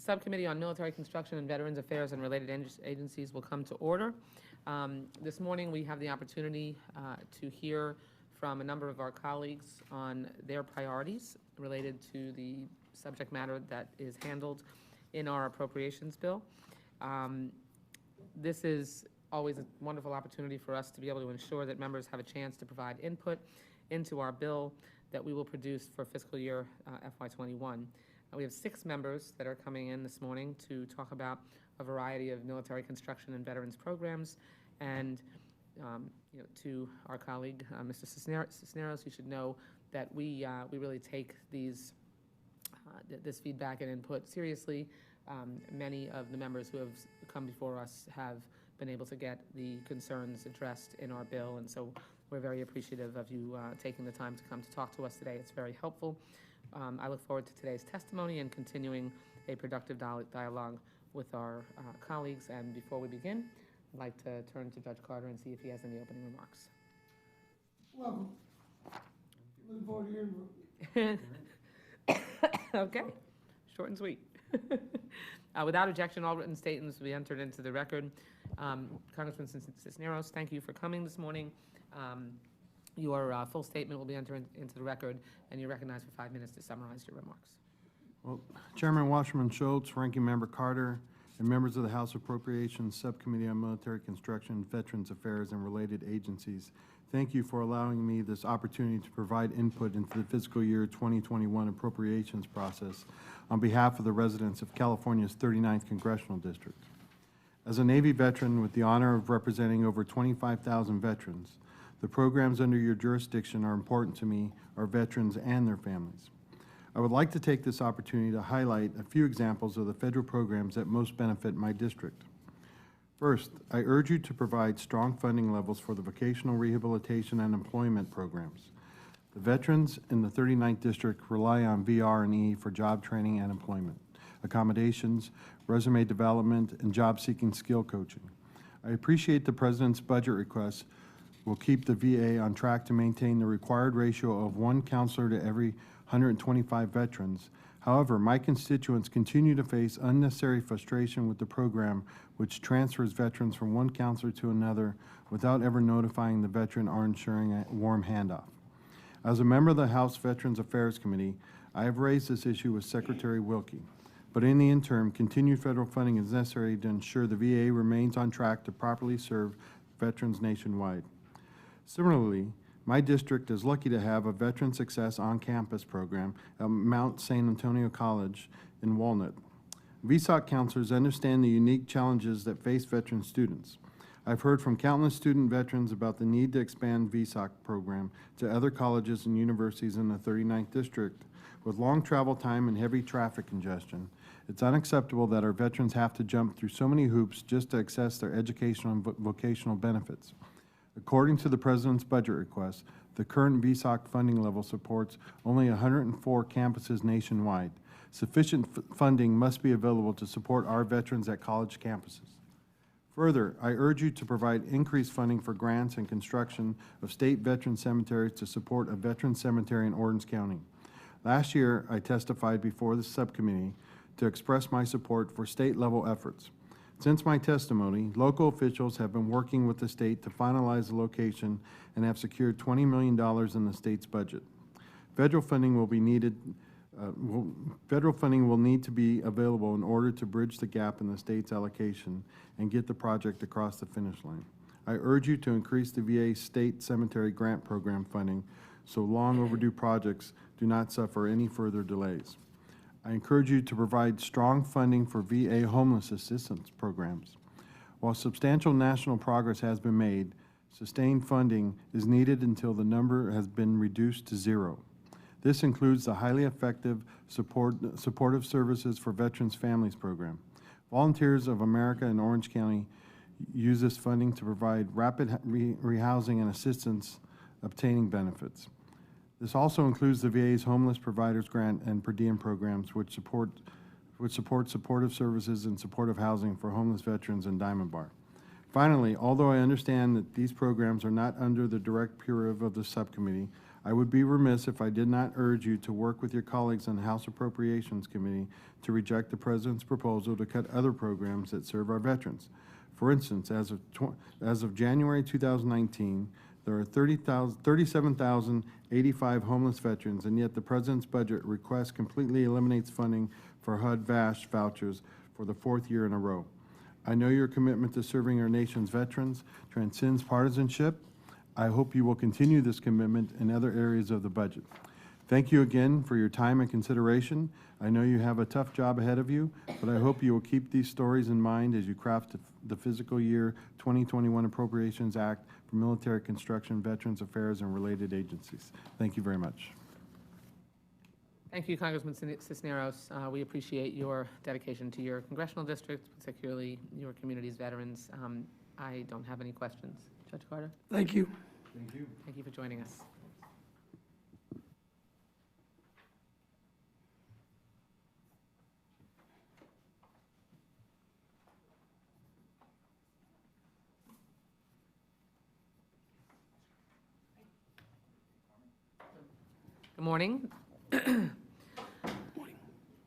Subcommittee on Military Construction and Veterans Affairs and Related Agencies will come to order. This morning, we have the opportunity to hear from a number of our colleagues on their priorities related to the subject matter that is handled in our appropriations bill. This is always a wonderful opportunity for us to be able to ensure that members have a chance to provide input into our bill that we will produce for fiscal year FY21. We have 6 members that are coming in this morning to talk about a variety of military construction and veterans programs. And to our colleague, Mr. Cisneros, you should know that we really take this feedback and input seriously. Many of the members who have come before us have been able to get the concerns addressed in our bill, and so we're very appreciative of you taking the time to come to talk to us today. It's very helpful. I look forward to today's testimony and continuing a productive dialogue with our colleagues. And before we begin, I'd like to turn to Judge Carter and see if he has any opening remarks. Welcome. Looking forward to hearing from you. Okay, short and sweet. Without objection, all written statements will be entered into the record. Congressman Cisneros, thank you for coming this morning. Your full statement will be entered into the record, and you're recognized for 5 minutes to summarize your remarks. Well, Chairman Wasserman Schultz, Ranking Member Carter, and members of the House Appropriations Subcommittee on Military Construction, Veterans Affairs, and Related Agencies, thank you for allowing me this opportunity to provide input into the fiscal year 2021 appropriations process on behalf of the residents of California's 39th Congressional District. As a Navy veteran with the honor of representing over 25,000 veterans, the programs under your jurisdiction are important to me, our veterans, and their families. I would like to take this opportunity to highlight a few examples of the federal programs that most benefit my district. First, I urge you to provide strong funding levels for the vocational rehabilitation and employment programs. The veterans in the 39th District rely on VR&E for job training and employment, accommodations, resume development, and job-seeking skill coaching. I appreciate the President's budget request will keep the VA on track to maintain the required ratio of 1 counselor to every 125 veterans. However, my constituents continue to face unnecessary frustration with the program, which transfers veterans from one counselor to another without ever notifying the veteran or ensuring a warm handoff. As a member of the House Veterans Affairs Committee, I have raised this issue with Secretary Wilkie. But in the interim, continued federal funding is necessary to ensure the VA remains on track to properly serve veterans nationwide. Similarly, my district is lucky to have a Veteran Success on-campus program at Mount San Antonio College in Walnut. VSOC counselors understand the unique challenges that face veteran students. I've heard from countless student veterans about the need to expand VSOC program to other colleges and universities in the 39th District. With long travel time and heavy traffic congestion, it's unacceptable that our veterans have to jump through so many hoops just to access their educational and vocational benefits. According to the President's budget request, the current VSOC funding level supports only 104 campuses nationwide. Sufficient funding must be available to support our veterans at college campuses. Further, I urge you to provide increased funding for grants and construction of state veteran cemeteries to support a veteran cemetery in Orange County. Last year, I testified before the subcommittee to express my support for state-level efforts. Since my testimony, local officials have been working with the state to finalize the location and have secured $20 million in the state's budget. Federal funding will be needed. Federal funding will need to be available in order to bridge the gap in the state's allocation and get the project across the finish line. I urge you to increase the VA State Cemetery Grant Program funding so long overdue projects do not suffer any further delays. I encourage you to provide strong funding for VA homeless assistance programs. While substantial national progress has been made, sustained funding is needed until the number has been reduced to 0. This includes the highly effective supportive services for veterans families program. Volunteers of America in Orange County use this funding to provide rapid rehousing and assistance obtaining benefits. This also includes the VA's Homeless Providers Grant and per diem programs, which support supportive services and supportive housing for homeless veterans in Diamond Bar. Finally, although I understand that these programs are not under the direct purview of the subcommittee, I would be remiss if I did not urge you to work with your colleagues on the House Appropriations Committee to reject the President's proposal to cut other programs that serve our veterans. For instance, as of January 2019, there are 37,085 homeless veterans, and yet the President's budget request completely eliminates funding for HUD-VASH vouchers for the 4th year in a row. I know your commitment to serving our nation's veterans transcends partisanship. I hope you will continue this commitment in other areas of the budget. Thank you again for your time and consideration. I know you have a tough job ahead of you, but I hope you will keep these stories in mind as you craft the fiscal year 2021 Appropriations Act for military construction, Veterans Affairs, and related agencies. Thank you very much. Thank you, Congressman Cisneros. We appreciate your dedication to your congressional district, particularly your community's veterans. I don't have any questions. Judge Carter? Thank you. Thank you. Thank you for joining us. Good morning.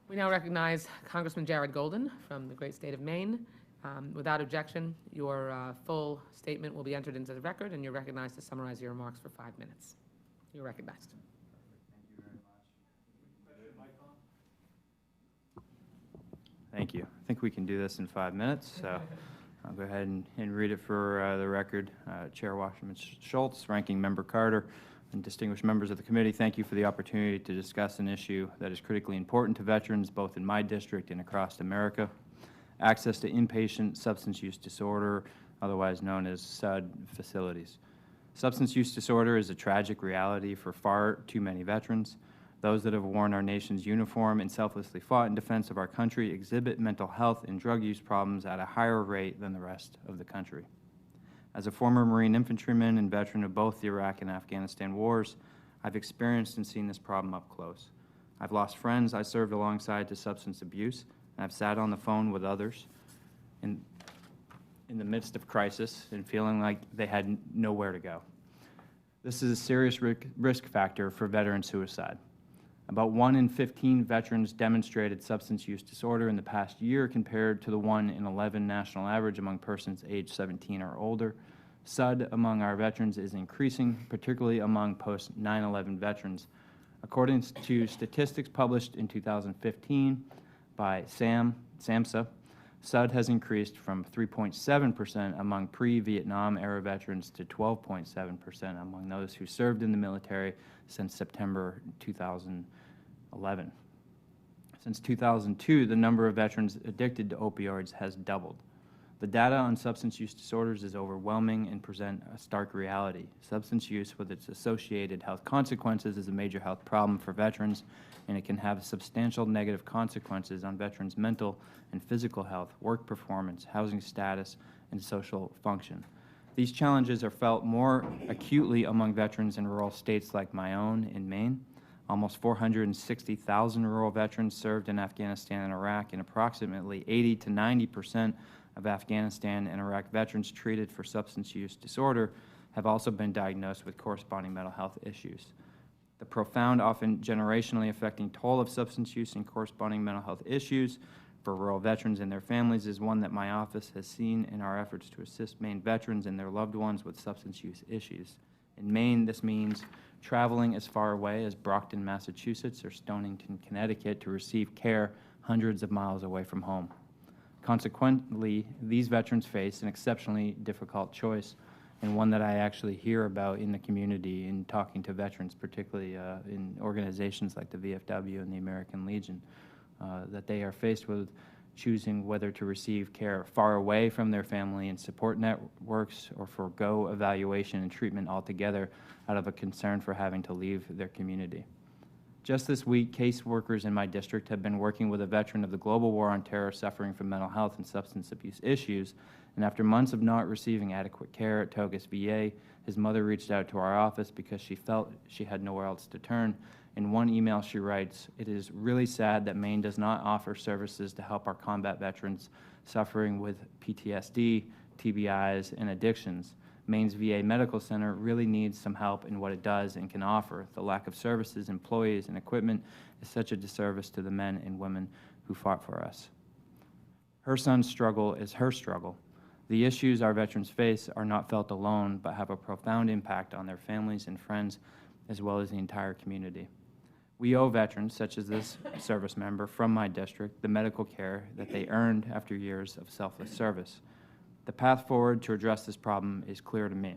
We now recognize Congressman Jared Golden from the great state of Maine. Without objection, your full statement will be entered into the record, and you're recognized to summarize your remarks for 5 minutes. You're recognized. Thank you. I think we can do this in 5 minutes, so I'll go ahead and read it for the record. Chairwoman Schultz, Ranking Member Carter, and distinguished members of the committee, thank you for the opportunity to discuss an issue that is critically important to veterans both in my district and across America. Access to inpatient substance use disorder, otherwise known as SUD facilities. Substance use disorder is a tragic reality for far too many veterans. Those that have worn our nation's uniform and selflessly fought in defense of our country exhibit mental health and drug use problems at a higher rate than the rest of the country. As a former Marine infantryman and veteran of both the Iraq and Afghanistan wars, I've experienced and seen this problem up close. I've lost friends I served alongside to substance abuse, and I've sat on the phone with others in the midst of crisis and feeling like they had nowhere to go. This is a serious risk factor for veteran suicide. About 1 in 15 veterans demonstrated substance use disorder in the past year compared to the 1 in 11 national average among persons aged 17 or older. SUD among our veterans is increasing, particularly among post-9/11 veterans. According to statistics published in 2015 by SAMHSA, SUD has increased from 3.7% among pre-Vietnam era veterans to 12.7% among those who served in the military since September 2011. Since 2002, the number of veterans addicted to opioids has doubled. The data on substance use disorders is overwhelming and present a stark reality. Substance use with its associated health consequences is a major health problem for veterans, and it can have substantial negative consequences on veterans' mental and physical health, work performance, housing status, and social function. These challenges are felt more acutely among veterans in rural states like my own in Maine. Almost 460,000 rural veterans served in Afghanistan and Iraq, and approximately 80 to 90% of Afghanistan and Iraq veterans treated for substance use disorder have also been diagnosed with corresponding mental health issues. The profound, often generationally affecting toll of substance use and corresponding mental health issues for rural veterans and their families is one that my office has seen in our efforts to assist Maine veterans and their loved ones with substance use issues. In Maine, this means traveling as far away as Brockton, Massachusetts, or Stonington, Connecticut to receive care hundreds of miles away from home. Consequently, these veterans face an exceptionally difficult choice, and one that I actually hear about in the community in talking to veterans, particularly in organizations like the VFW and the American Legion, that they are faced with choosing whether to receive care far away from their family and support networks or forego evaluation and treatment altogether out of a concern for having to leave their community. Just this week, caseworkers in my district have been working with a veteran of the global war on terror suffering from mental health and substance abuse issues, and after months of not receiving adequate care at Togus VA, his mother reached out to our office because she felt she had nowhere else to turn. In one email she writes, "It is really sad that Maine does not offer services to help our combat veterans suffering with PTSD, TBIs, and addictions. Maine's VA Medical Center really needs some help in what it does and can offer. The lack of services, employees, and equipment is such a disservice to the men and women who fought for us. Her son's struggle is her struggle. The issues our veterans face are not felt alone, but have a profound impact on their families and friends, as well as the entire community. We owe veterans, such as this service member from my district, the medical care that they earned after years of selfless service. The path forward to address this problem is clear to me.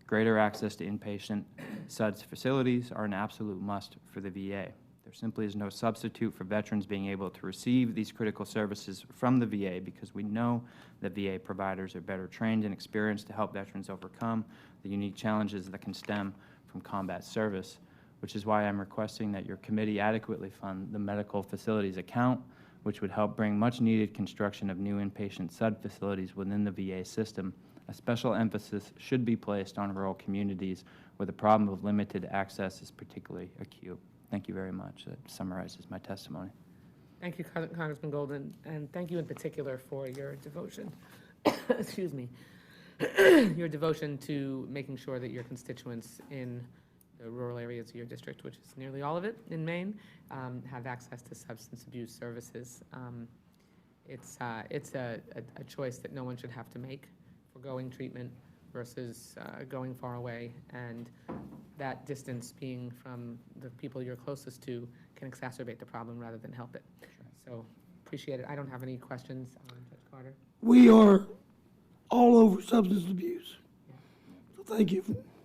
Greater access to inpatient SUDS facilities are an absolute must for the VA. There simply is no substitute for veterans being able to receive these critical services from the VA, because we know that VA providers are better trained and experienced to help veterans overcome the unique challenges that can stem from combat service, which is why I'm requesting that your committee adequately fund the medical facilities account, which would help bring much-needed construction of new inpatient SUD facilities within the VA system. A special emphasis should be placed on rural communities where the problem of limited access is particularly acute. Thank you very much. That summarizes my testimony. Thank you, Congressman Golden, and thank you in particular for your devotion, excuse me, your devotion to making sure that your constituents in the rural areas of your district, which is nearly all of it in Maine, have access to substance abuse services. It's a choice that no one should have to make, foregoing treatment versus going far away, and that distance being from the people you're closest to can exacerbate the problem rather than help it. So appreciate it. I don't have any questions, Judge Carter. We are all over substance abuse. So thank you.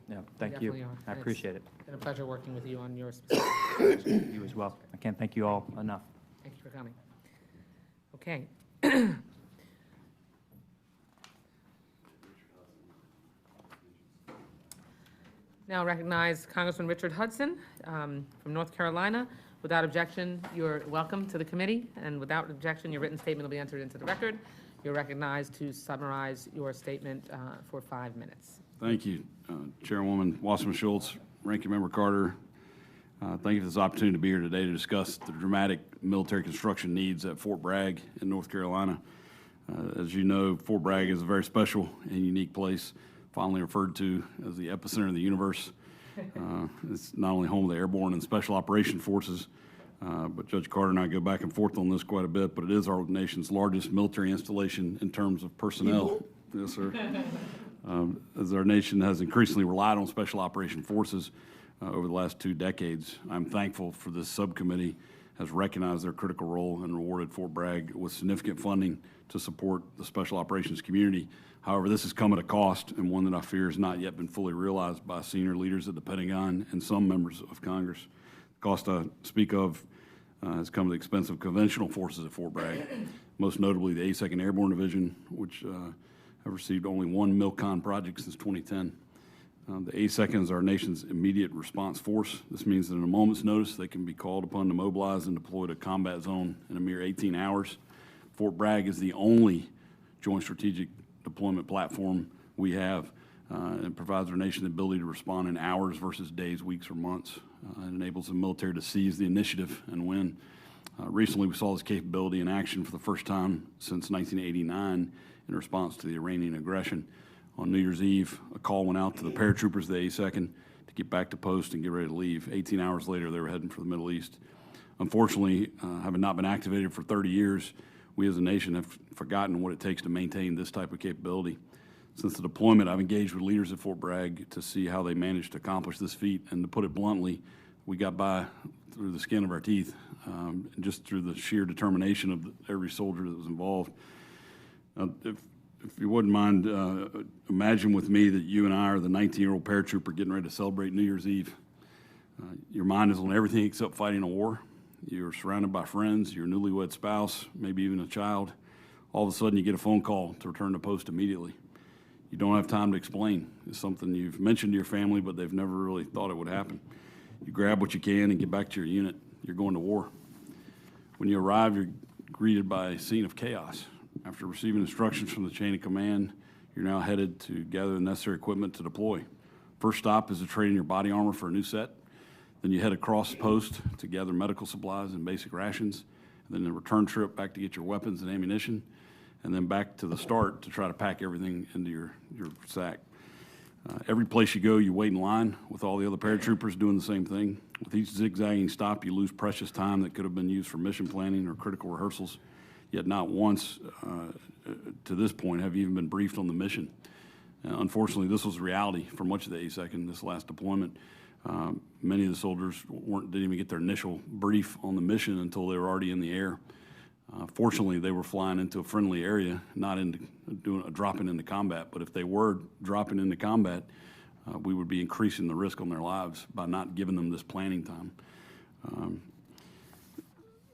Yeah, thank you. Definitely are. I And appreciate it. It's been a pleasure working with you on your specific. You as well. I can't thank you all enough. Thank you for coming. Okay. Now recognize Congressman Richard Hudson from North Carolina. Without objection, you're welcome to the committee, and without objection, your written statement will be entered into the record. You're recognized to summarize your statement for 5 minutes. Thank you, Chairwoman Wasserman Schultz, Ranking Member Carter. Thank you for this opportunity to be here today to discuss the dramatic military construction needs at Fort Bragg in North Carolina. As you know, Fort Bragg is a very special and unique place, fondly referred to as the epicenter of the universe. It's not only home of the airborne and special operation forces, but Judge Carter and I go back and forth on this quite a bit, but it is our nation's largest military installation in terms of personnel. Yes, sir. As our nation has increasingly relied on special operation forces over the last 2 decades, I'm thankful for this subcommittee has recognized their critical role and rewarded Fort Bragg with significant funding to support the special operations community. However, this has come at a cost, and one that I fear has not yet been fully realized by senior leaders at the Pentagon and some members of Congress. The cost I speak of has come at the expense of conventional forces at Fort Bragg, most notably the 82nd Airborne Division, which have received only 1 MILCON project since 2010. The 82nd is our nation's immediate response force. This means that in a moment's notice, they can be called upon to mobilize and deploy to a combat zone in a mere 18 hours. Fort Bragg is the only joint strategic deployment platform we have, and provides our nation the ability to respond in hours versus days, weeks, or months. It enables the military to seize the initiative and win. Recently, we saw this capability in action for the first time since 1989 in response to the Iranian aggression. On New Year's Eve, a call went out to the paratroopers of the 82nd to get back to post and get ready to leave. 18 hours later, they were heading for the Middle East. Unfortunately, having not been activated for 30 years, we as a nation have forgotten what it takes to maintain this type of capability. Since the deployment, I've engaged with leaders at Fort Bragg to see how they managed to accomplish this feat, and to put it bluntly, we got by through the skin of our teeth, just through the sheer determination of every soldier that was involved. If you wouldn't mind, imagine with me that you and I are the 19-year-old paratrooper getting ready to celebrate New Year's Eve. Your mind is on everything except fighting a war. You're surrounded by friends, your newlywed spouse, maybe even a child. All of a sudden, you get a phone call to return to post immediately. You don't have time to explain. It's something you've mentioned to your family, but they've never really thought it would happen. You grab what you can and get back to your unit. You're going to war. When you arrive, you're greeted by a scene of chaos. After receiving instructions from the chain of command, you're now headed to gather the necessary equipment to deploy. First stop is to trade in your body armor for a new set. Then you head across the post to gather medical supplies and basic rations. And then a return trip back to get your weapons and ammunition. And then back to the start to try to pack everything into your sack. Every place you go, you wait in line with all the other paratroopers doing the same thing. With each zigzagging stop, you lose precious time that could have been used for mission planning or critical rehearsals. Yet not once to this point have you even been briefed on the mission. Unfortunately, this was reality for much of the 82nd, this last deployment. Many of the soldiers didn't even get their initial brief on the mission until they were already in the air. Fortunately, they were flying into a friendly area, not into dropping into combat. But if they were dropping into combat, we would be increasing the risk on their lives by not giving them this planning time.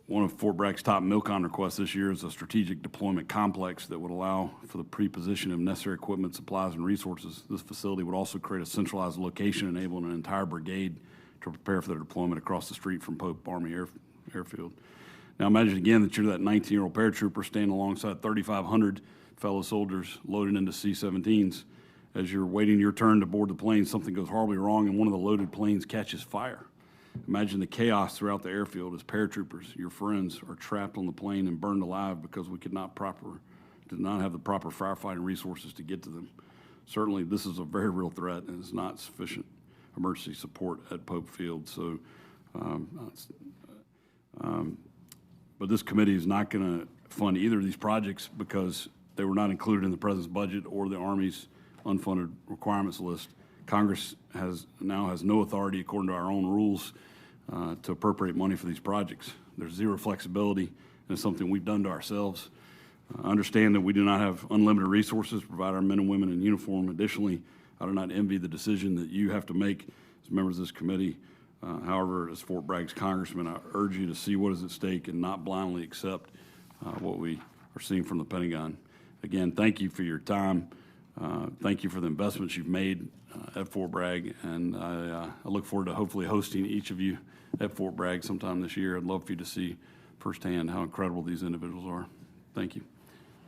One of Fort Bragg's top MILCON requests this year is a strategic deployment complex that would allow for the pre-position of necessary equipment, supplies, and resources. This facility would also create a centralized location enabling an entire brigade to prepare for their deployment across the street from Pope Army Airfield. Now imagine again that you're that 19-year-old paratrooper standing alongside 3,500 fellow soldiers loaded into C-17s. As you're waiting your turn to board the plane, something goes horribly wrong and one of the loaded planes catches fire. Imagine the chaos throughout the airfield as paratroopers, your friends, are trapped on the plane and burned alive because we did not have the proper firefighting resources to get to them. Certainly, this is a very real threat and is not sufficient emergency support at Pope Field. So, but this committee is not going to fund either of these projects because they were not included in the President's budget or the Army's unfunded requirements list. Congress now has no authority, according to our own rules, to appropriate money for these projects. There's zero flexibility, and it's something we've done to ourselves. Understand that we do not have unlimited resources to provide our men and women in uniform. Additionally, I do not envy the decision that you have to make as members of this committee. However, as Fort Bragg's Congressman, I urge you to see what is at stake and not blindly accept what we are seeing from the Pentagon. Again, thank you for your time. Thank you for the investments you've made at Fort Bragg, and I look forward to hopefully hosting each of you at Fort Bragg sometime this year. I'd love for you to see firsthand how incredible these individuals are. Thank you.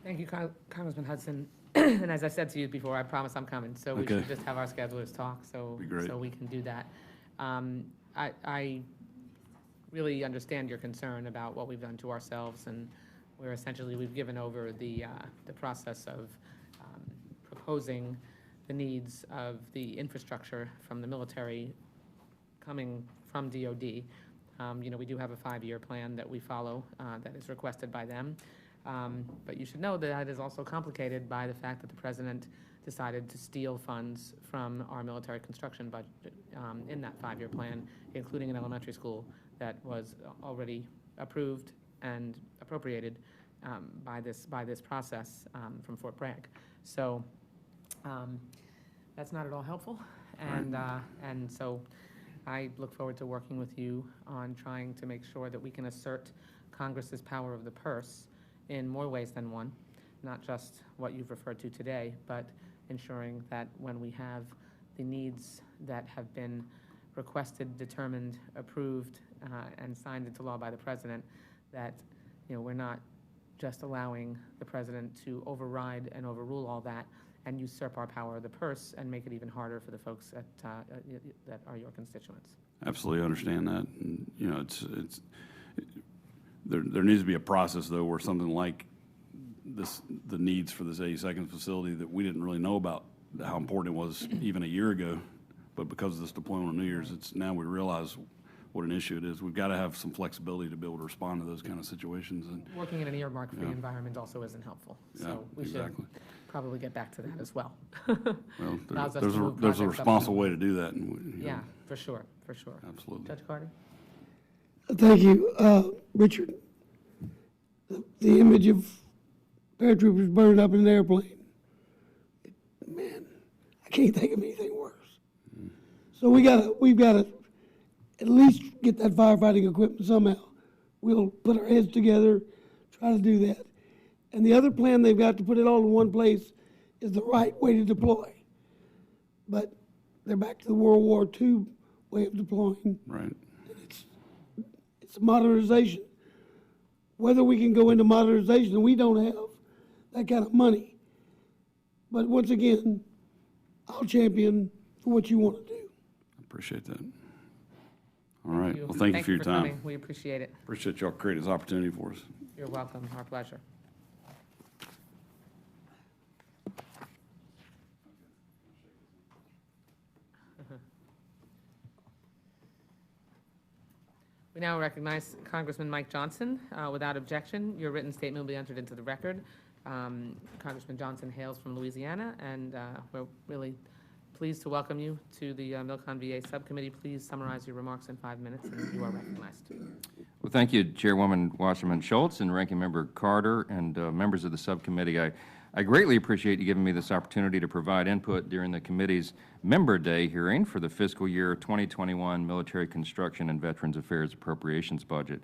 Thank you, Congressman Hudson. And as I said to you before, I promise I'm coming, so we Okay. should just have our schedulers talk, so Be great. so we can do that. I really understand your concern about what we've done to ourselves, and where essentially we've given over the process of proposing the needs of the infrastructure from the military coming from DOD. We do have a 5-year plan that we follow that is requested by them. But you should know that that is also complicated by the fact that the President decided to steal funds from our military construction budget in that 5-year plan, including an elementary school that was already approved and appropriated by this process from Fort Bragg. So that's not at all helpful, and so I look forward to working with you on trying to make sure that we can assert Congress's power of the purse in more ways than one, not just what you've referred to today, but ensuring that when we have the needs that have been requested, determined, approved, and signed into law by the President, that we're not just allowing the President to override and overrule all that and usurp our power of the purse and make it even harder for the folks that are your constituents. Absolutely understand that. And, there needs to be a process, though, where something like the needs for this 82nd facility that we didn't really know about, how important it was even a year ago, but because of this deployment on New Year's, now we realize what an issue it is. We've got to have some flexibility to be able to respond to those kind of situations. And working in an earmark-free environment also isn't helpful. So we should probably get back to that as well. Well, there's a responsible way to do that. And yeah, for sure. Absolutely. Judge Carter? Thank you, Richard. The image of paratroopers burning up in an airplane, man, I can't think of anything worse. So we've got to at least get that firefighting equipment somehow. We'll put our heads together, try to do that. And the other plan they've got to put it all in one place is the right way to deploy. But they're back to the World War II way of deploying. Right. It's modernization. Whether we can go into modernization, we don't have that kind of money. But once again, I'll champion for what you want to do. Appreciate that. All right. Well, thank you for your time. Coming. We appreciate it. Appreciate y'all creating this opportunity for us. You're welcome. Our pleasure. We now recognize Congressman Mike Johnson. Without objection, your written statement will be entered into the record. Congressman Johnson hails from Louisiana, and we're really pleased to welcome you to the Milcon VA Subcommittee. Please summarize your remarks in 5 minutes, and you are recognized. Well, thank you, Chairwoman Wasserman Schultz and Ranking Member Carter and members of the subcommittee. I greatly appreciate you giving me this opportunity to provide input during the committee's Member Day hearing for the fiscal year 2021 Military Construction and Veterans Affairs Appropriations Budget.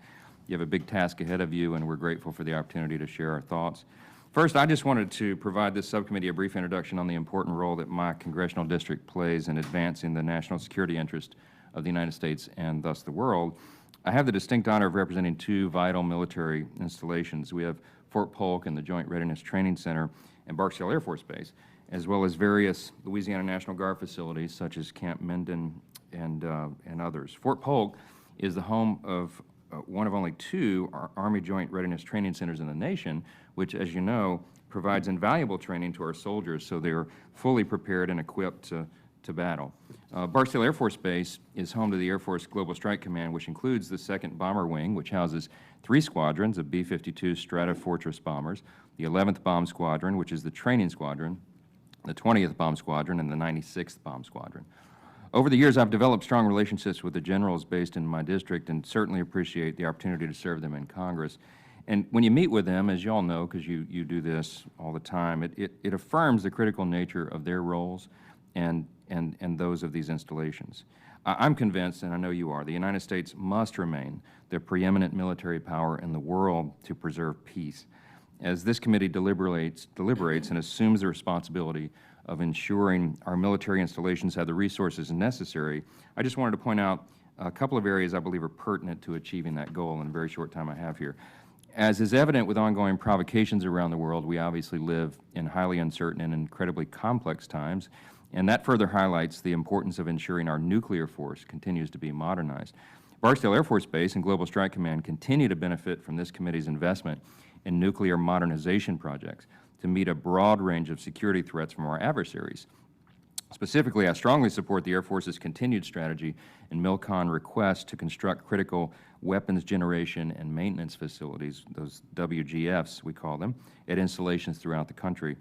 You have a big task ahead of you, and we're grateful for the opportunity to share our thoughts. First, I just wanted to provide this subcommittee a brief introduction on the important role that my congressional district plays in advancing the national security interest of the United States and thus the world. I have the distinct honor of representing two vital military installations. We have Fort Polk and the Joint Readiness Training Center and Barksdale Air Force Base, as well as various Louisiana National Guard facilities such as Camp Minden and others. Fort Polk is the home of one of only two Army Joint Readiness Training Centers in the nation, which, as you know, provides invaluable training to our soldiers so they're fully prepared and equipped to battle. Barksdale Air Force Base is home to the Air Force Global Strike Command, which includes the 2nd Bomber Wing, which houses 3 squadrons of B-52 Stratofortress bombers, the 11th Bomb Squadron, which is the training squadron, the 20th Bomb Squadron, and the 96th Bomb Squadron. Over the years, I've developed strong relationships with the generals based in my district and certainly appreciate the opportunity to serve them in Congress. And when you meet with them, as you all know, because you do this all the time, it affirms the critical nature of their roles and those of these installations. I'm convinced, and I know you are, the United States must remain the preeminent military power in the world to preserve peace. As this committee deliberates and assumes the responsibility of ensuring our military installations have the resources necessary, I just wanted to point out a couple of areas I believe are pertinent to achieving that goal in the very short time I have here. As is evident with ongoing provocations around the world, we obviously live in highly uncertain and incredibly complex times, and that further highlights the importance of ensuring our nuclear force continues to be modernized. Barksdale Air Force Base and Global Strike Command continue to benefit from this committee's investment in nuclear modernization projects to meet a broad range of security threats from our adversaries. Specifically, I strongly support the Air Force's continued strategy and MILCON request to construct critical weapons generation and maintenance facilities, those WGFs we call them, at installations throughout the country.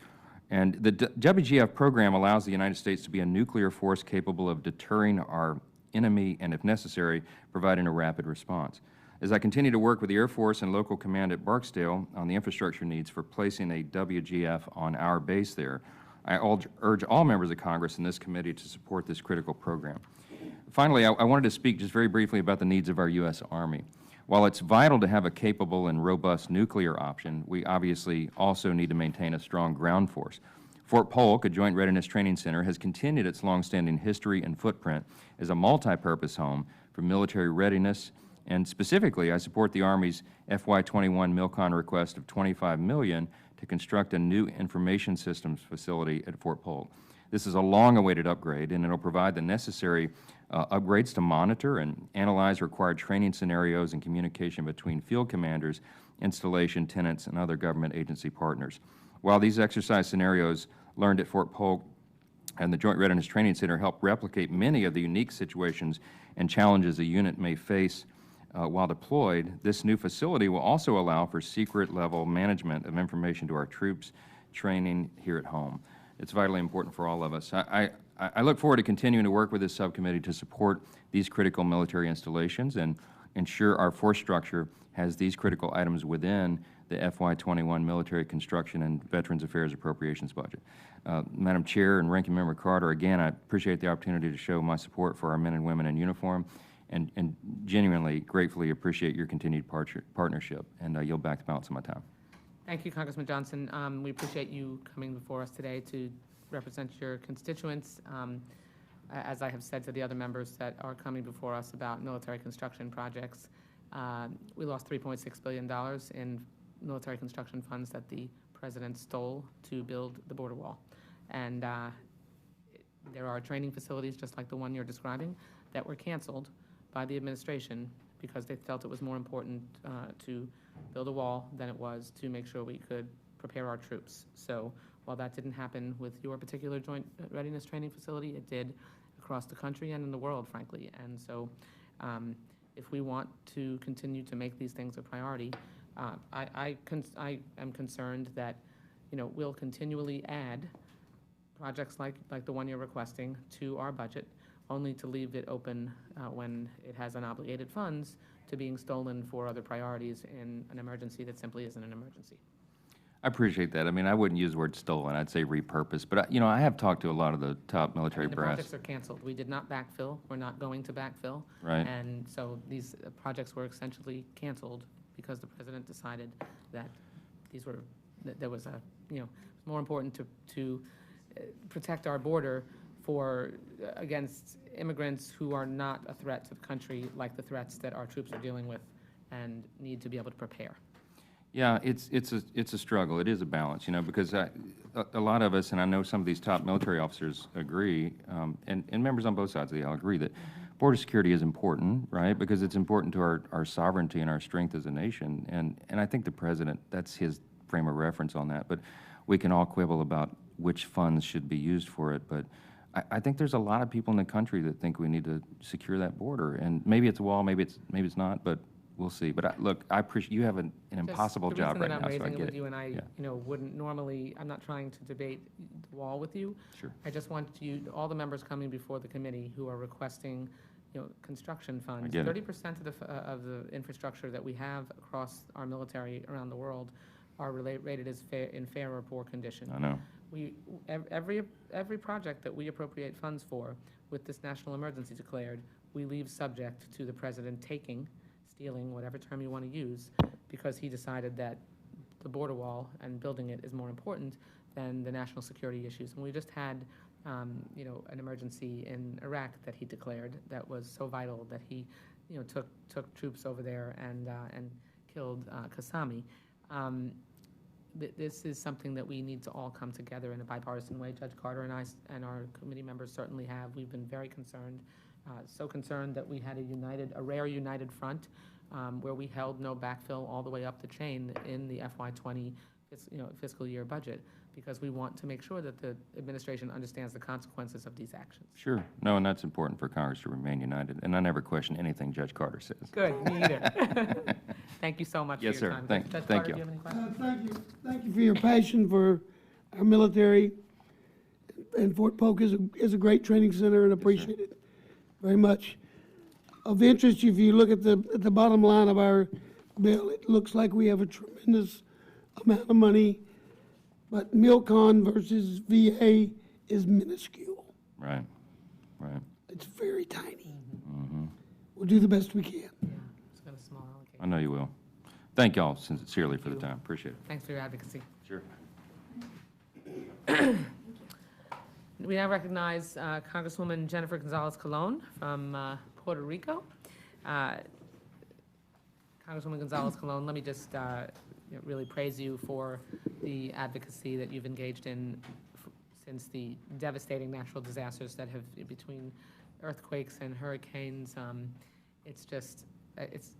And the WGF program allows the United States to be a nuclear force capable of deterring our enemy and, if necessary, providing a rapid response. As I continue to work with the Air Force and local command at Barksdale on the infrastructure needs for placing a WGF on our base there, I urge all members of Congress and this committee to support this critical program. Finally, I wanted to speak just very briefly about the needs of our U.S. Army. While it's vital to have a capable and robust nuclear option, we obviously also need to maintain a strong ground force. Fort Polk, a Joint Readiness Training Center, has continued its longstanding history and footprint as a multi-purpose home for military readiness, and specifically, I support the Army's FY21 MILCON request of $25 million to construct a new information systems facility at Fort Polk. This is a long-awaited upgrade, and it'll provide the necessary upgrades to monitor and analyze required training scenarios and communication between field commanders, installation tenants, and other government agency partners. While these exercise scenarios learned at Fort Polk and the Joint Readiness Training Center help replicate many of the unique situations and challenges a unit may face while deployed, this new facility will also allow for secret-level management of information to our troops training here at home. It's vitally important for all of us. I look forward to continuing to work with this subcommittee to support these critical military installations and ensure our force structure has these critical items within the FY21 Military Construction and Veterans Affairs Appropriations budget. Madam Chair and Ranking Member Carter, again, I appreciate the opportunity to show my support for our men and women in uniform and genuinely, gratefully appreciate your continued partnership, and I yield back the balance of my time. Thank you, Congressman Johnson. We appreciate you coming before us today to represent your constituents. As I have said to the other members that are coming before us about military construction projects, we lost $3.6 billion in military construction funds that the President stole to build the border wall. And there are training facilities, just like the one you're describing, that were canceled by the administration because they felt it was more important to build a wall than it was to make sure we could prepare our troops. So while that didn't happen with your particular Joint Readiness Training Facility, it did across the country and in the world, frankly. And so if we want to continue to make these things a priority. I am concerned that, we'll continually add projects like the one you're requesting to our budget, only to leave it open when it has unobligated funds to being stolen for other priorities in an emergency that simply isn't an emergency. I appreciate that. I mean, I wouldn't use the word stolen, I'd say repurposed. But, I have talked to a lot of the top military And the brass. projects are canceled. We did not backfill. We're not going to backfill. Right. And so these projects were essentially canceled because the president decided that there was more important to protect our border against immigrants who are not a threat to the country, like the threats that our troops are dealing with and need to be able to prepare. Yeah, it's a struggle. It is a balance, because a lot of us, and I know some of these top military officers agree, and members on both sides of the aisle agree that border security is important, right? Because it's important to our sovereignty and our strength as a nation. And I think the president, that's his frame of reference on that. But we can all quibble about which funds should be used for it. But I think there's a lot of people in the country that think we need to secure that border. And maybe it's a wall, maybe it's not, but we'll see. But look, I appreciate, you have an impossible job right now, so I The reason that I'm raising it get with it. you, and I, Yeah. wouldn't normally, I'm not trying to debate the wall with you. Sure. I just want all the members coming before the committee who are requesting, construction funds. get it. 30% of the infrastructure that we have across our military around the world are rated as in fair or poor condition. I know. Every project that we appropriate funds for, with this national emergency declared, we leave subject to the president stealing, whatever term you want to use, because he decided that the border wall and building it is more important than the national security issues. And we just had, an emergency in Iraq that he declared that was so vital that he, took troops over there and killed Qassami. This is something that we need to all come together in a bipartisan way. Judge Carter and I and our committee members certainly have. We've been very concerned, so concerned that we had a rare united front where we held no backfill all the way up the chain in the FY20 fiscal year budget, because we want to make sure that the administration understands the consequences of these actions. Sure. No, and that's important for Congress to remain united. And I never question anything Judge Carter says. Good, me either. Thank you so much Yes, for your sir. time. Thank Judge you. Carter, do you have any questions? Thank you for your passion for our military. And Fort Polk is a great training center, and appreciate it very much. Of interest, if you look at the bottom line of our bill, it looks like we have a tremendous amount of money, but MilCon versus VA is minuscule. Right, right. It's very tiny. We'll do the best we can. Yeah, it's got a small allocation. I know you will. Thank y'all sincerely for the time. Appreciate it. Thanks for your advocacy. Sure. We now recognize Congresswoman Jennifer Gonzalez-Colon from Puerto Rico. Congresswoman Gonzalez-Colon, let me just really praise you for the advocacy that you've engaged in since the devastating natural disasters that have, between earthquakes and hurricanes, it's just, it's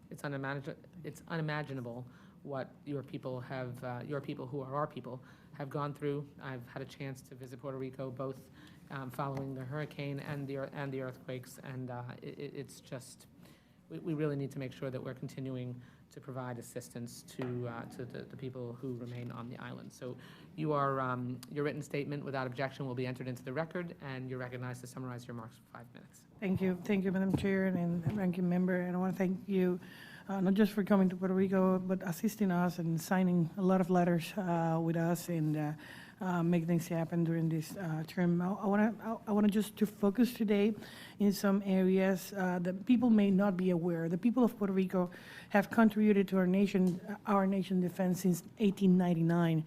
unimaginable what your people who are our people have gone through. I've had a chance to visit Puerto Rico, both following the hurricane and the earthquakes, and it's just, we really need to make sure that we're continuing to provide assistance to the people who remain on the island. So your written statement without objection will be entered into the record, and you're recognized to summarize your remarks for 5 minutes. Thank you, Madam Chair and Ranking Member. And I want to thank you not just for coming to Puerto Rico, but assisting us and signing a lot of letters with us and make things happen during this term. I want to just to focus today in some areas that people may not be aware. The people of Puerto Rico have contributed to our nation defense since 1899,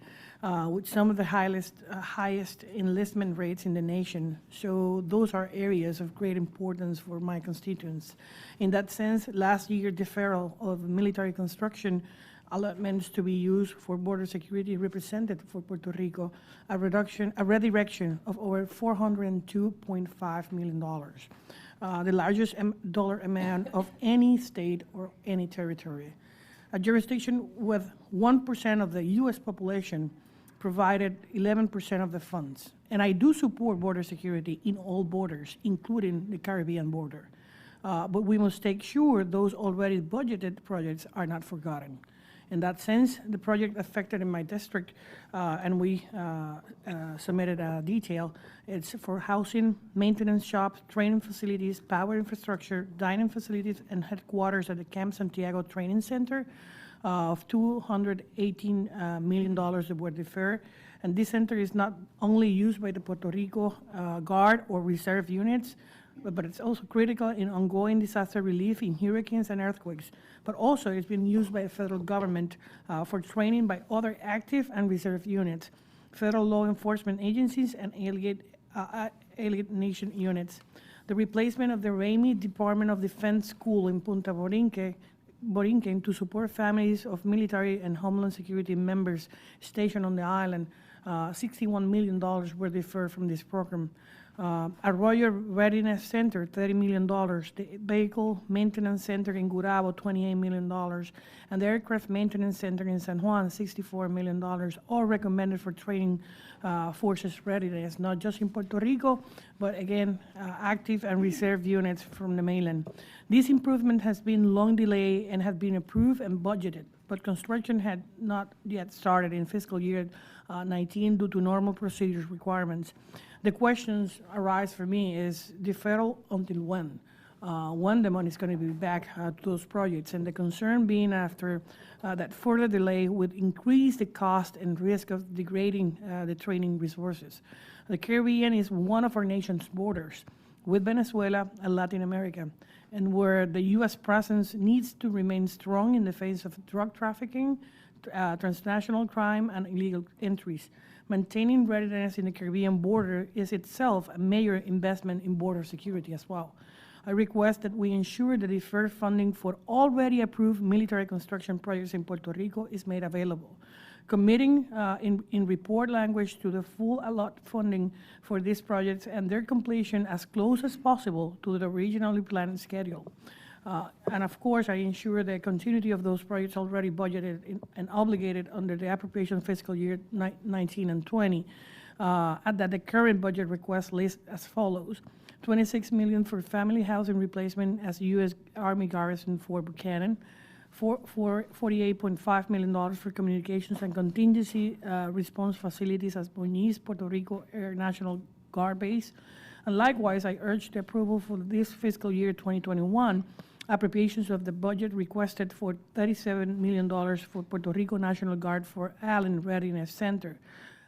with some of the highest enlistment rates in the nation. So those are areas of great importance for my constituents. In that sense, last year deferral of military construction allotments to be used for border security represented for Puerto Rico a redirection of over $402.5 million, the largest dollar amount of any state or any territory. A jurisdiction with 1% of the U.S. population provided 11% of the funds. And I do support border security in all borders, including the Caribbean border. but we must take sure those already budgeted projects are not forgotten. In that sense, the project affected in my district, and we submitted a detail, it's for housing, maintenance shops, training facilities, power infrastructure, dining facilities, and headquarters at the Camp Santiago Training Center of $218 million that were deferred. And this center is not only used by the Puerto Rico Guard or reserve units, but it's also critical in ongoing disaster relief in hurricanes and earthquakes. But also it's been used by the federal government for training by other active and reserve units, federal law enforcement agencies, and allied nation units. The replacement of the Ramey Department of Defense School in Punta Borinquen to support families of military and Homeland Security members stationed on the island, $61 million were deferred from this program. Arroyo Readiness Center, $30 million. The Vehicle Maintenance Center in Gurabo, $28 million. And the Aircraft Maintenance Center in San Juan, $64 million, all recommended for training forces readiness, not just in Puerto Rico, but again, active and reserve units from the mainland. This improvement has been long delayed and has been approved and budgeted, but construction had not yet started in fiscal year 19 due to normal procedures requirements. The questions arise for me is deferral until when? When the money is going to be back to those projects, and the concern being after that further delay would increase the cost and risk of degrading the training resources. The Caribbean is one of our nation's borders with Venezuela and Latin America, and where the U.S. presence needs to remain strong in the face of drug trafficking, transnational crime, and illegal entries. Maintaining readiness in the Caribbean border is itself a major investment in border security as well. I request that we ensure the deferred funding for already approved military construction projects in Puerto Rico is made available. Committing in report language to the full allot funding for these projects and their completion as close as possible to the originally planned schedule. And of course, I ensure the continuity of those projects already budgeted and obligated under the appropriation fiscal year 19 and 20, and that the current budget request list as follows. $26 million for family housing replacement as U.S. Army garrison Fort Buchanan, $48.5 million for communications and contingency response facilities as Muñiz, Puerto Rico Air National Guard Base. And likewise, I urge the approval for this fiscal year 2021 appropriations of the budget requested for $37 million for Puerto Rico National Guard for Allen Readiness Center.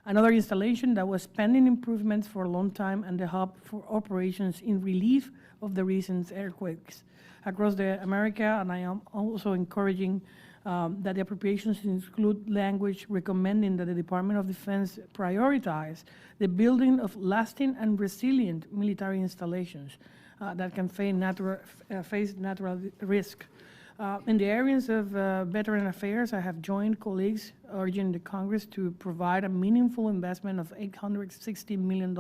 Another installation that was pending improvements for a long time and the hub for operations in relief of the recent earthquakes across America, and I am also encouraging that the appropriations include language recommending that the Department of Defense prioritize the building of lasting and resilient military installations that can face natural risk. In the areas of veteran affairs, I have joined colleagues urging the Congress to provide a meaningful investment of $860 million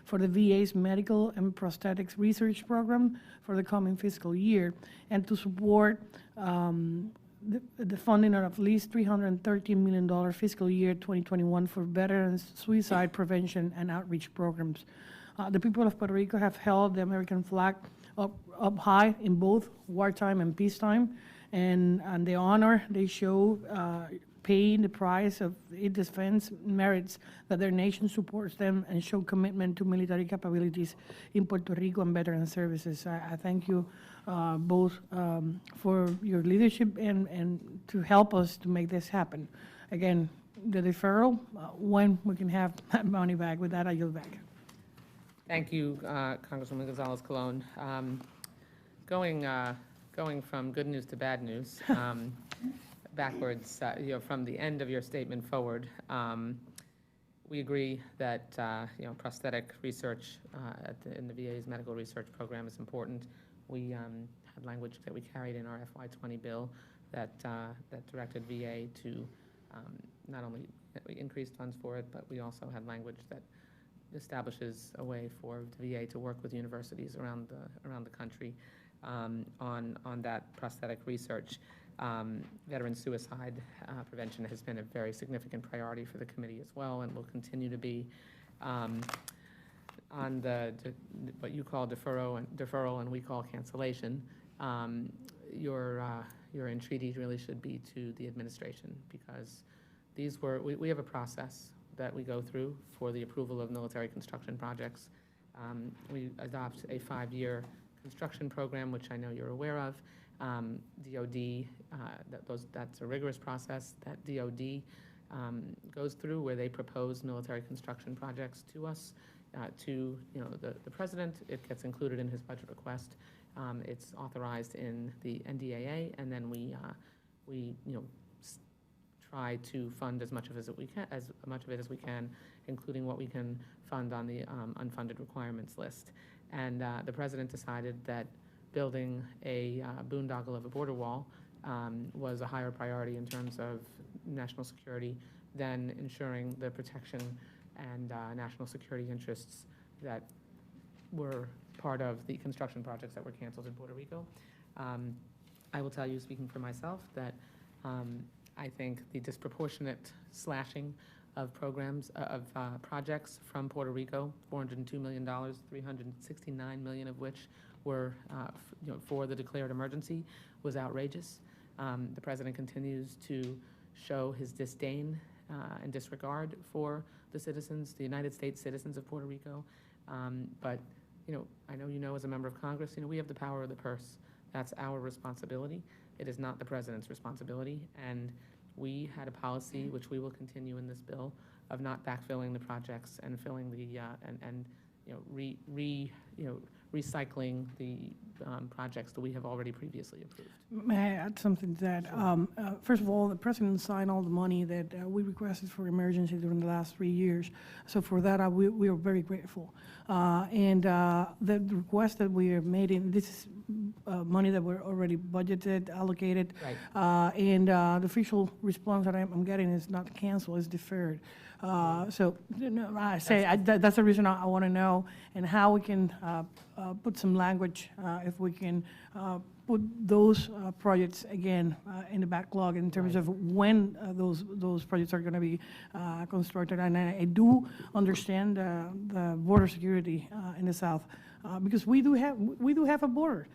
for the VA's medical and prosthetics research program for the coming fiscal year, and to support the funding of at least $313 million fiscal year 2021 for veterans suicide prevention and outreach programs. The people of Puerto Rico have held the American flag up high in both wartime and peacetime, and the honor they show paying the price of its defense merits that their nation supports them and show commitment to military capabilities in Puerto Rico and veteran services. I thank you both for your leadership and to help us to make this happen. Again, the deferral, when we can have that money back. With that, I yield back. Thank you, Congresswoman Gonzalez-Colon. Going from good news to bad news, backwards, from the end of your statement forward, we agree that prosthetic research in the VA's medical research program is important. We had language that we carried in our FY20 bill that directed VA to not only increase funds for it, but we also had language that establishes a way for the VA to work with universities around the country on that prosthetic research. Veteran suicide prevention has been a very significant priority for the committee as well, and will continue to be. on what you call deferral and we call cancellation, your entreaty really should be to the administration, because we have a process that we go through for the approval of military construction projects. We adopt a 5-year construction program, which I know you're aware of. DOD, that's a rigorous process that DOD goes through, where they propose military construction projects to us, to the president. It gets included in his budget request. It's authorized in the NDAA, and then we try to fund as much of it as we can, including what we can fund on the unfunded requirements list. And the president decided that building a boondoggle of a border wall was a higher priority in terms of national security than ensuring the protection and national security interests that were part of the construction projects that were canceled in Puerto Rico. I will tell you, speaking for myself, that I think the disproportionate slashing of projects from Puerto Rico, $402 million, $369 million of which were for the declared emergency, was outrageous. The president continues to show his disdain and disregard for the citizens, the United States citizens of Puerto Rico. But I know you know, as a member of Congress, we have the power of the purse. That's our responsibility. It is not the president's responsibility. And we had a policy, which we will continue in this bill, of not backfilling the projects and filling the recycling the projects that we have already previously approved. May I add something to that? First of all, the president signed all the money that we requested for emergency during the last 3 years. So for that, we are very grateful. And the request that we are making, this is money that we're already budgeted, allocated. Right. And the official response that I'm getting is not cancel, it's deferred. So I say that's the reason I want to know, and how we can put some language, if we can put those projects again in the backlog in terms of when those projects are going to be constructed. And I do understand the border security in the South, because we do have a border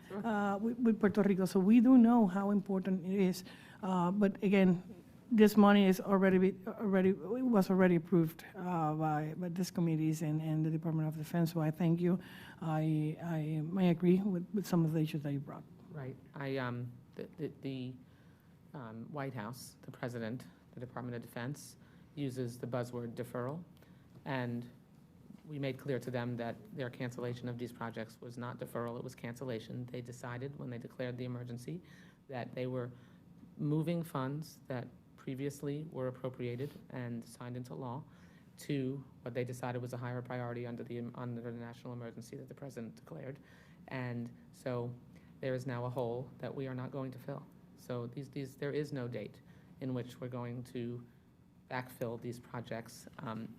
with Puerto Rico, so we do know how important it is. But again, this money is was already approved by this committees and the Department of Defense. So I thank you. I may agree with some of the issues that you brought. Right. The White House, the President, the Department of Defense, uses the buzzword deferral, and we made clear to them that their cancellation of these projects was not deferral, it was cancellation. They decided, when they declared the emergency, that they were moving funds that previously were appropriated and signed into law to what they decided was a higher priority under the national emergency that the president declared. And so there is now a hole that we are not going to fill. So there is no date in which we're going to backfill these projects.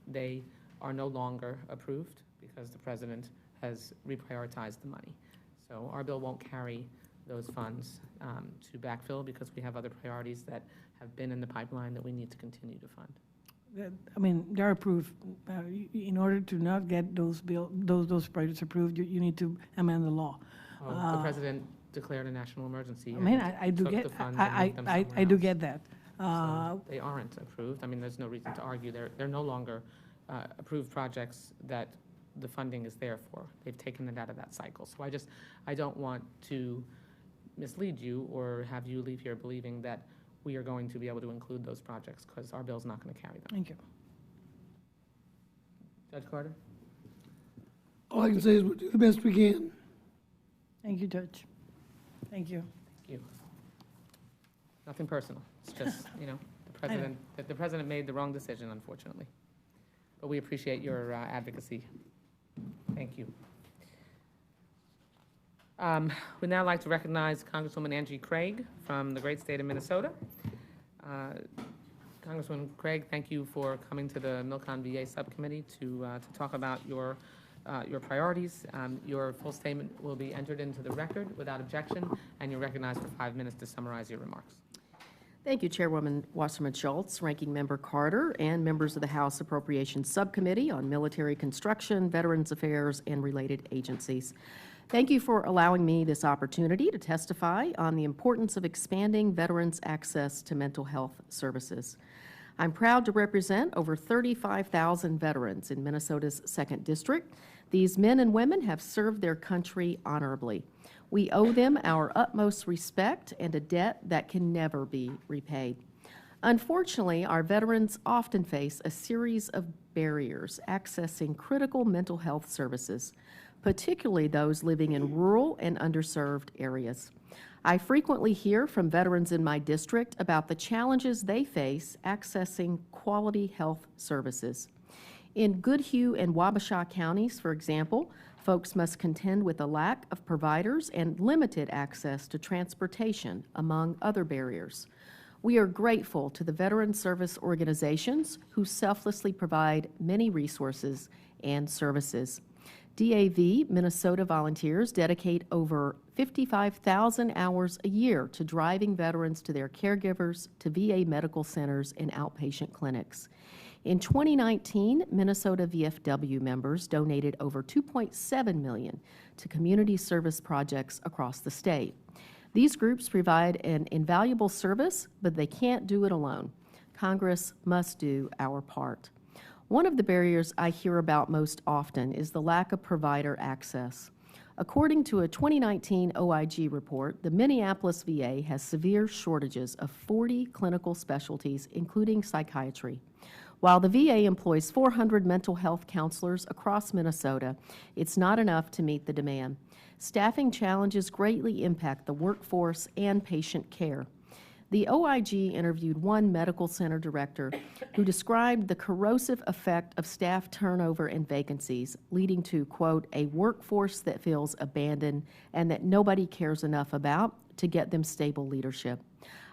They are no longer approved because the president has reprioritized the money. So our bill won't carry those funds to backfill, because we have other priorities that have been in the pipeline that we need to continue to fund. I mean, they're approved. In order to not get those projects approved, you need to amend the law. The president declared a national emergency. I mean, I do took get, the funds and moved them I somewhere do else. get that. So they aren't approved. I mean, there's no reason to argue. They're no longer approved projects that the funding is there for. They've taken it out of that cycle. So I don't want to mislead you or have you leave here believing that we are going to be able to include those projects, because our bill's not going to carry them. Thank you. Judge Carter? All I can say is we'll do the best we can. Thank you, Judge. Thank you. Thank you. Nothing personal. It's just, the president made the wrong decision, unfortunately. But we appreciate your advocacy. Thank you. We'd now like to recognize Congresswoman Angie Craig from the great state of Minnesota. Congresswoman Craig, thank you for coming to the Milcon VA Subcommittee to talk about your priorities. Your full statement will be entered into the record without objection, and you're recognized for 5 minutes to summarize your remarks. Thank you, Chairwoman Wasserman Schultz, Ranking Member Carter, and members of the House Appropriations Subcommittee on Military Construction, Veterans Affairs, and related agencies. Thank you for allowing me this opportunity to testify on the importance of expanding veterans' access to mental health services. I'm proud to represent over 35,000 veterans in Minnesota's 2nd District. These men and women have served their country honorably. We owe them our utmost respect and a debt that can never be repaid. Unfortunately, our veterans often face a series of barriers accessing critical mental health services, particularly those living in rural and underserved areas. I frequently hear from veterans in my district about the challenges they face accessing quality health services. In Goodhue and Wabasha counties, for example, folks must contend with a lack of providers and limited access to transportation, among other barriers. We are grateful to the veteran service organizations who selflessly provide many resources and services. DAV Minnesota volunteers dedicate over 55,000 hours a year to driving veterans to their caregivers, to VA medical centers, and outpatient clinics. In 2019, Minnesota VFW members donated over $2.7 million to community service projects across the state. These groups provide an invaluable service, but they can't do it alone. Congress must do our part. One of the barriers I hear about most often is the lack of provider access. According to a 2019 OIG report, the Minneapolis VA has severe shortages of 40 clinical specialties, including psychiatry. While the VA employs 400 mental health counselors across Minnesota, it's not enough to meet the demand. Staffing challenges greatly impact the workforce and patient care. The OIG interviewed one medical center director who described the corrosive effect of staff turnover and vacancies, leading to, quote, a workforce that feels abandoned and that nobody cares enough about to get them stable leadership.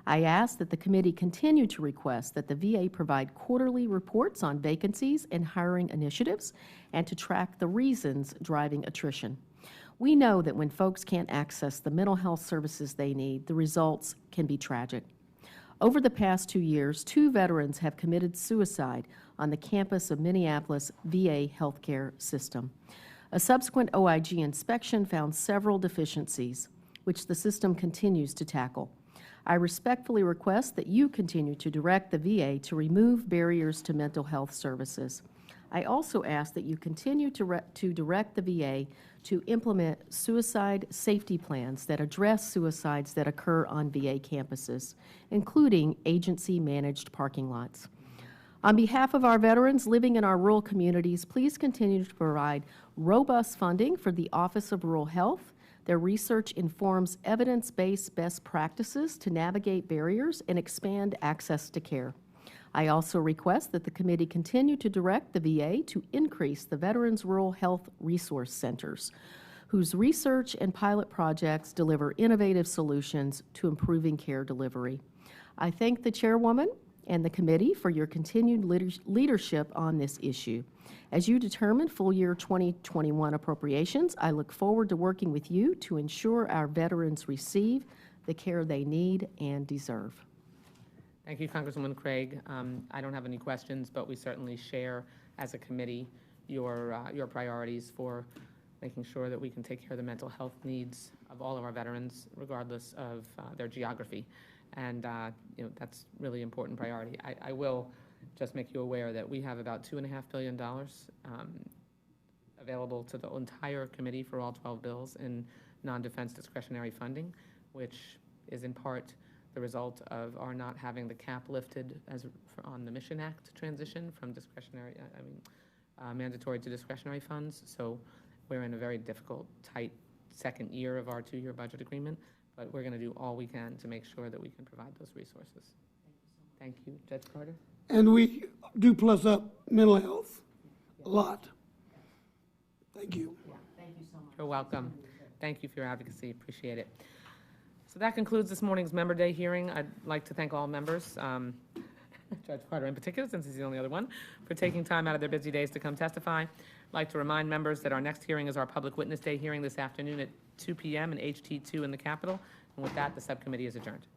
I ask that the committee continue to request that the VA provide quarterly reports on vacancies and hiring initiatives and to track the reasons driving attrition. We know that when folks can't access the mental health services they need, the results can be tragic. Over the past 2 years, 2 veterans have committed suicide on the campus of Minneapolis VA healthcare system. A subsequent OIG inspection found several deficiencies, which the system continues to tackle. I respectfully request that you continue to direct the VA to remove barriers to mental health services. I also ask that you continue to direct the VA to implement suicide safety plans that address suicides that occur on VA campuses, including agency-managed parking lots. On behalf of our veterans living in our rural communities, please continue to provide robust funding for the Office of Rural Health. Their research informs evidence-based best practices to navigate barriers and expand access to care. I also request that the committee continue to direct the VA to increase the Veterans Rural Health Resource Centers, whose research and pilot projects deliver innovative solutions to improving care delivery. I thank the chairwoman and the committee for your continued leadership on this issue. As you determine full year 2021 appropriations, I look forward to working with you to ensure our veterans receive the care they need and deserve. Thank you, Congresswoman Craig. I don't have any questions, but we certainly share as a committee your priorities for making sure that we can take care of the mental health needs of all of our veterans, regardless of their geography. And that's really important priority. I will just make you aware that we have about $2.5 billion available to the entire committee for all 12 bills in non-defense discretionary funding, which is in part the result of our not having the cap lifted on the Mission Act transition from discretionary, mandatory to discretionary funds. So we're in a very difficult, tight second year of our 2-year budget agreement, but we're going to do all we can to make sure that we can provide those resources. Thank you. Judge Carter? And we do plus up mental health a lot. Thank you. Yeah, thank you so much. You're welcome. Thank you for your advocacy. Appreciate it. So that concludes this morning's Member Day hearing. I'd like to thank all members, Judge Carter in particular, since he's the only other one, for taking time out of their busy days to come testify. I'd like to remind members that our next hearing is our Public Witness Day hearing this afternoon at 2 p.m. in HT2 in the Capitol. And with that, the subcommittee is adjourned.